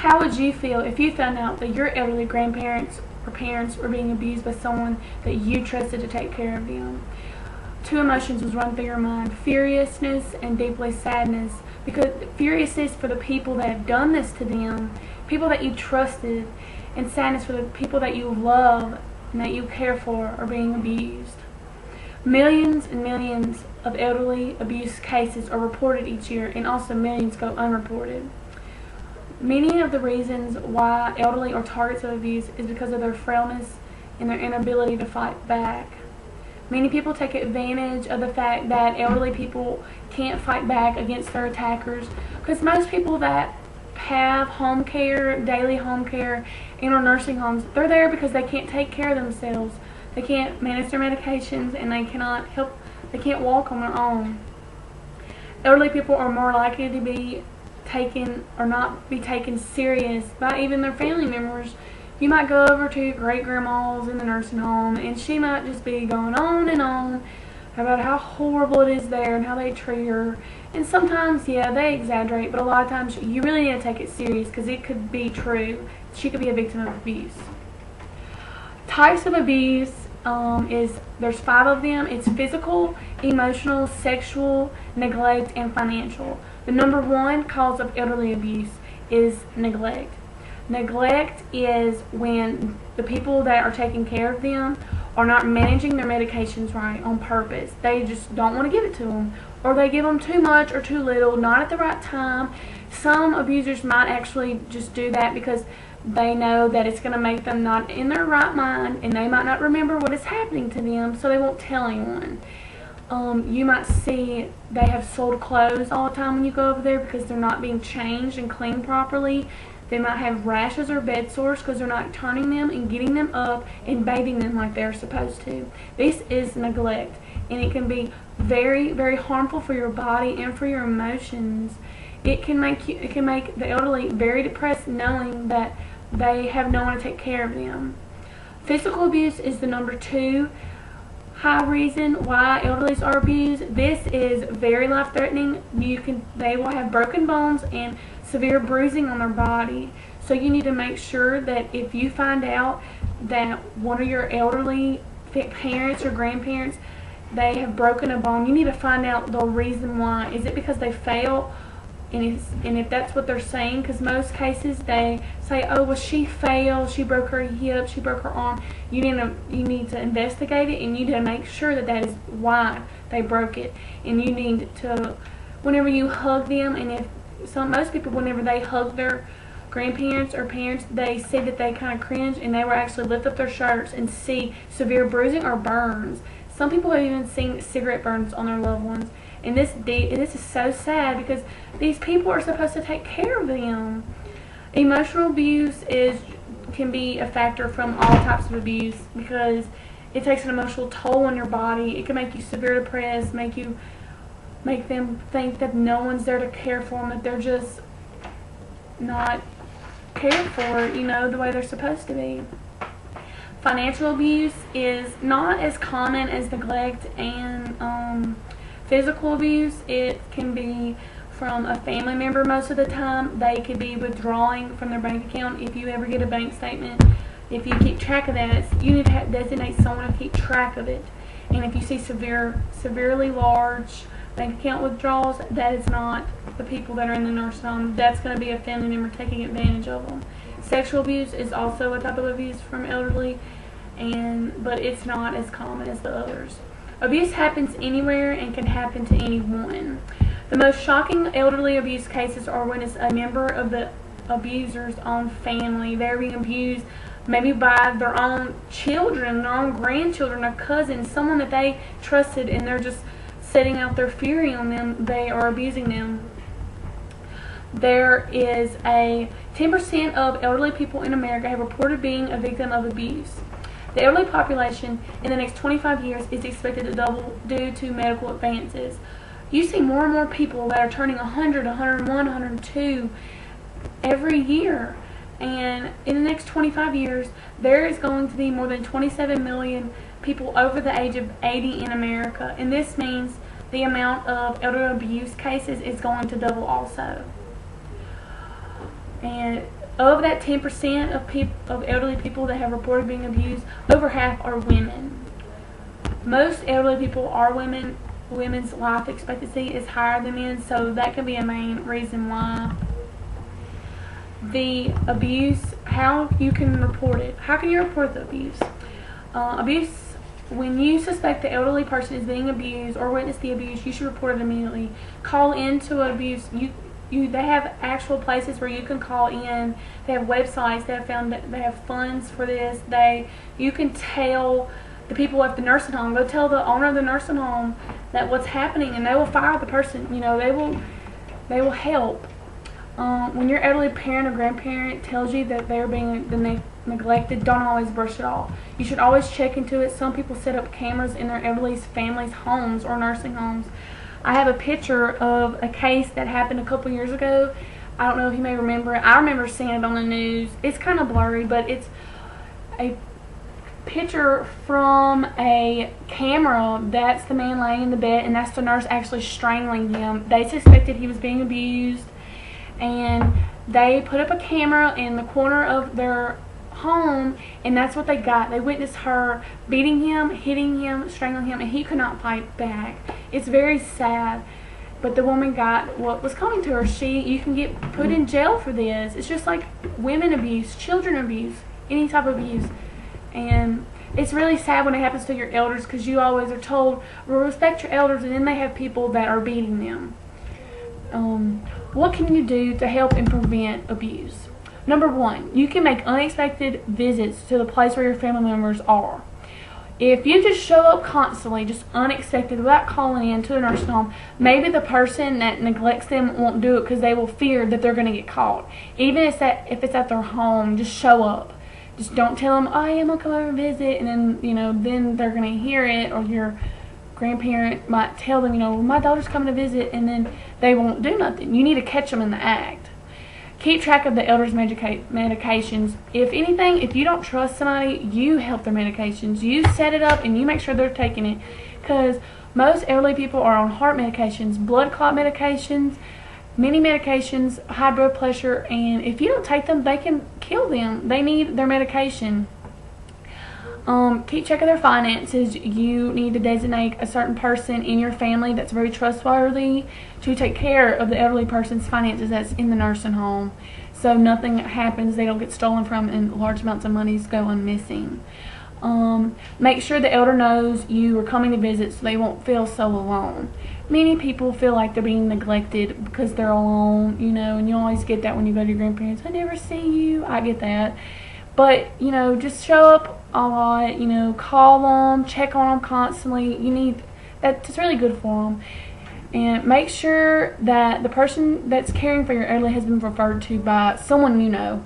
How would you feel if you found out that your elderly grandparents or parents were being abused by someone that you trusted to take care of them? Two emotions was run through your mind: furiousness and deeply sadness. Because furiousness for the people that have done this to them, people that you trusted, and sadness for the people that you love and that you care for are being abused. Millions and millions of elderly abuse cases are reported each year, and also millions go unreported. Many of the reasons why elderly are targets of abuse is because of their frailness and their inability to fight back. Many people take advantage of the fact that elderly people can't fight back against their attackers, because most people that have home care, daily home care, and or nursing homes, they're there because they can't take care of themselves. They can't manage their medications, and they can't walk on their own. Elderly people are more likely to be taken or not be taken serious by even their family members. You might go over to great-grandma's in the nursing home, and she might just be going on and on about how horrible it is there and how they treat her. And sometimes, yeah, they exaggerate, but a lot of times you really need to take it serious, because it could be true. She could be a victim of abuse. Types of abuse there's 5 of them. It's physical, emotional, sexual, neglect, and financial. The number 1 cause of elderly abuse is neglect. Neglect is when the people that are taking care of them are not managing their medications right on purpose. They just don't want to give it to them, or they give them too much or too little, not at the right time. Some abusers might actually just do that because they know that it's going to make them not in their right mind, and they might not remember what is happening to them, so they won't tell anyone. You might see they have soiled clothes all the time when you go over there because they're not being changed and cleaned properly. They might have rashes or bed sores because they're not turning them and getting them up and bathing them like they're supposed to. This is neglect, and it can be very, very harmful for your body and for your emotions. It can make the elderly very depressed knowing that they have no one to take care of them. Physical abuse is the number 2 high reason why elderly are abused. This is very life-threatening. They will have broken bones and severe bruising on their body. So you need to make sure that if you find out that one of your elderly parents or grandparents, they have broken a bone, you need to find out the reason why. Is it because they fell? And if that's what they're saying, because most cases they say, oh, well, she fell, she broke her hip, she broke her arm. You need to investigate it, and you need to make sure that that is why they broke it. And you need to, whenever you hug them, and most people, whenever they hug their grandparents or parents, they say that they kind of cringe, and they will actually lift up their shirts and see severe bruising or burns. Some people have even seen cigarette burns on their loved ones. And this is so sad, because these people are supposed to take care of them. Emotional abuse can be a factor from all types of abuse, because it takes an emotional toll on your body. It can make you severe depressed, make them think that no one's there to care for them, that they're just not cared for, the way they're supposed to be. Financial abuse is not as common as neglect and physical abuse. It can be from a family member most of the time. They could be withdrawing from their bank account. If you ever get a bank statement, if you keep track of that, you need to designate someone to keep track of it. And if you see severely large bank account withdrawals, that is not the people that are in the nursing home. That's going to be a family member taking advantage of them. Sexual abuse is also a type of abuse from elderly, but it's not as common as the others. Abuse happens anywhere and can happen to anyone. The most shocking elderly abuse cases are when it's a member of the abuser's own family. They're being abused maybe by their own children, their own grandchildren, their cousins, someone that they trusted, and they're just setting out their fury on them. They are abusing them. There is a 10% of elderly people in America have reported being a victim of abuse. The elderly population in the next 25 years is expected to double due to medical advances. You see more and more people that are turning 100, 101, 102 every year. And in the next 25 years, there is going to be more than 27 million people over the age of 80 in America. And this means the amount of elder abuse cases is going to double also. And Of that 10% of elderly people that have reported being abused, over half are women. Most elderly people are women. Women's life expectancy is higher than men, so that can be a main reason why. The abuse, how you can report it. How can you report the abuse? When you suspect the elderly person is being abused or witness the abuse, you should report it immediately. Call into an abuse. They have actual places where you can call in. They have websites. They have funds for this. You can tell the people at the nursing home. Go tell the owner of the nursing home that what's happening, and they will fire the person. They will help. When your elderly parent or grandparent tells you that they're being neglected, don't always brush it off. You should always check into it. Some people set up cameras in their elderly families' homes or nursing homes. I have a picture of a case that happened a couple years ago. I don't know if you may remember it. I remember seeing it on the news. It's kind of blurry, but it's a picture from a camera. That's the man laying in the bed, and that's the nurse actually strangling him. They suspected he was being abused, and they put up a camera in the corner of their home, and that's what they got. They witnessed her beating him, hitting him, strangling him, and he could not fight back. It's very sad, but the woman got what was coming to her. You can get put in jail for this. It's just like women abuse, children abuse, any type of abuse. And it's really sad when it happens to your elders, because you always are told, well, respect your elders, and then they have people that are beating them. What can you do to help and prevent abuse? Number one, you can make unexpected visits to the place where your family members are. If you just show up constantly, just unexpected, without calling in to a nursing home, maybe the person that neglects them won't do it because they will fear that they're going to get caught. Even if it's at their home, just show up. Just don't tell them, oh, yeah, I'm going to come over and visit, and then, then they're going to hear it, or your grandparent might tell them, well, my daughter's coming to visit, and then they won't do nothing. You need to catch them in the act. Keep track of the elders' medications. If anything, if you don't trust somebody, you help their medications. You set it up and you make sure they're taking it. Because most elderly people are on heart medications, blood clot medications, many medications, high blood pressure, and if you don't take them, they can kill them. They need their medication. Keep track of their finances. You need to designate a certain person in your family that's very trustworthy to take care of the elderly person's finances that's in the nursing home, so nothing happens, they don't get stolen from, and large amounts of monies go missing. Make sure the elder knows you are coming to visit so they won't feel so alone. Many people feel like they're being neglected because they're alone, and you always get that when you go to your grandparents. I never see you. I get that. But, just show up a lot, call them, check on them constantly. That's really good for them. And make sure that the person that's caring for your elderly has been referred to by someone you know.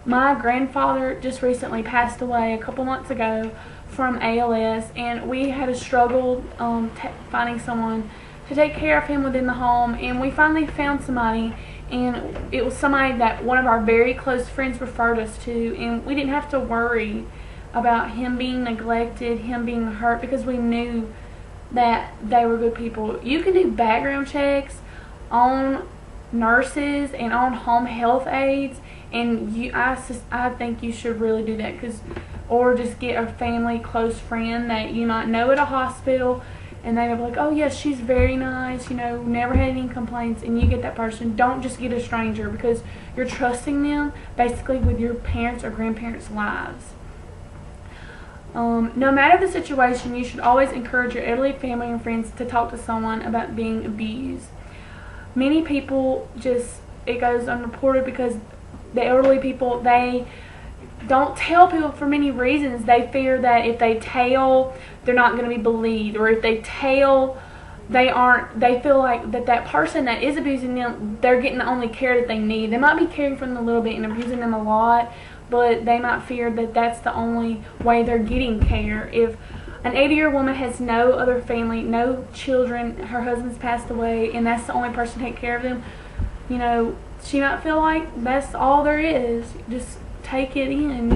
My grandfather just recently passed away a couple months ago from ALS, and we had a struggle finding someone to take care of him within the home, and we finally found somebody. And it was somebody that one of our very close friends referred us to, and we didn't have to worry about him being neglected, him being hurt, because we knew that they were good people. You can do background checks on nurses and on home health aides, and I think you should really do that, or just get a family close friend that you might know at a hospital, and they'll be like, oh yes, she's very nice, never had any complaints, and you get that person. Don't just get a stranger, because you're trusting them basically with your parents' or grandparents' lives. No matter the situation, you should always encourage your elderly family and friends to talk to someone about being abused. Many people it goes unreported because the elderly people, they don't tell people for many reasons. They fear that if they tell, they're not going to be believed, or if they tell, they feel like that person that is abusing them, they're getting the only care that they need. They might be caring for them a little bit and abusing them a lot, but they might fear that that's the only way they're getting care. If an 80-year woman has no other family, no children, her husband's passed away, and that's the only person to take care of them, she might feel like that's all there is. Just take it in,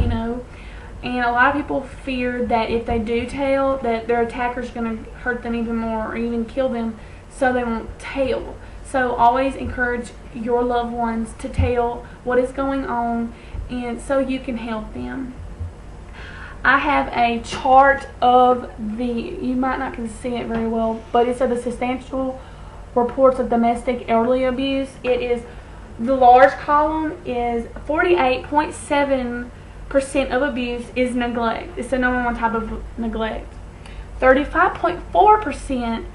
And a lot of people fear that if they do tell, that their attacker's going to hurt them even more or even kill them, so they won't tell. So always encourage your loved ones to tell what is going on, and so you can help them. I have a chart of you might not can see it very well, but it's of the substantial reports of domestic elderly abuse. It is, the large column is 48.7% of abuse is neglect. It's the number one type of neglect. 35.4%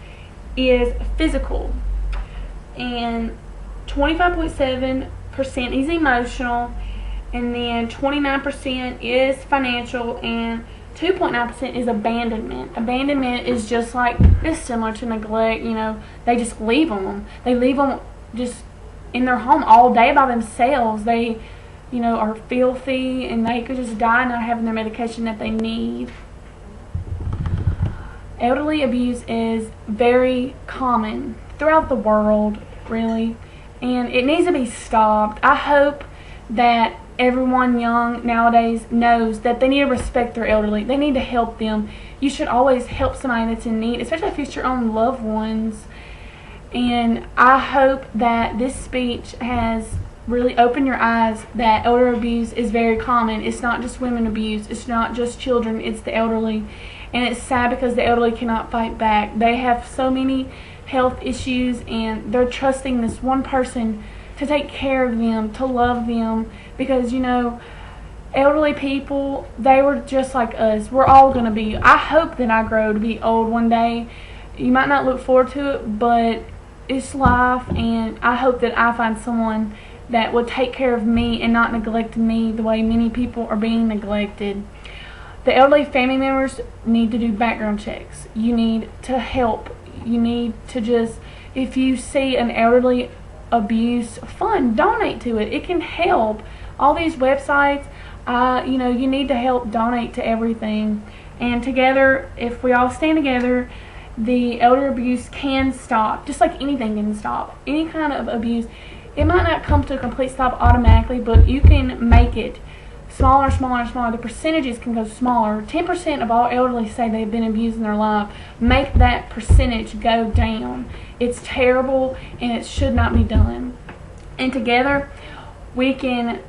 is physical, and 25.7% is emotional, and then 29% is financial, and 2.9% is abandonment. Abandonment is just like, it's similar to neglect. You know, they just leave them. They leave them just in their home all day by themselves. They, you know, are filthy, and they could just die not having their medication that they need. Elderly abuse is very common throughout the world, really, and it needs to be stopped. I hope that everyone young nowadays knows that they need to respect their elderly. They need to help them. You should always help somebody that's in need, especially if it's your own loved ones. And I hope that this speech has really opened your eyes that elder abuse is very common. It's not just women abuse. It's not just children. It's the elderly. And it's sad because the elderly cannot fight back. They have so many health issues, and they're trusting this one person to take care of them, to love them, because, you know, elderly people, they were just like us. We're all going to be, I hope that I grow to be old one day. You might not look forward to it, but it's life, and I hope that I find someone that will take care of me and not neglect me the way many people are being neglected. The elderly family members need to do background checks. You need to help. You need to just, if you see an elderly abuse fund, donate to it. It can help. All these websites, you know, you need to help donate to everything. And together, if we all stand together, the elder abuse can stop. Just like anything can stop. Any kind of abuse. It might not come to a complete stop automatically, but you can make it smaller, smaller, smaller. The percentages can go smaller. 10% of all elderly say they've been abused in their life. Make that percentage go down. It's terrible, and it should not be done. And together, we can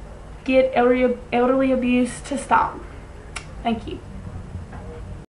get elderly abuse to stop. Thank you.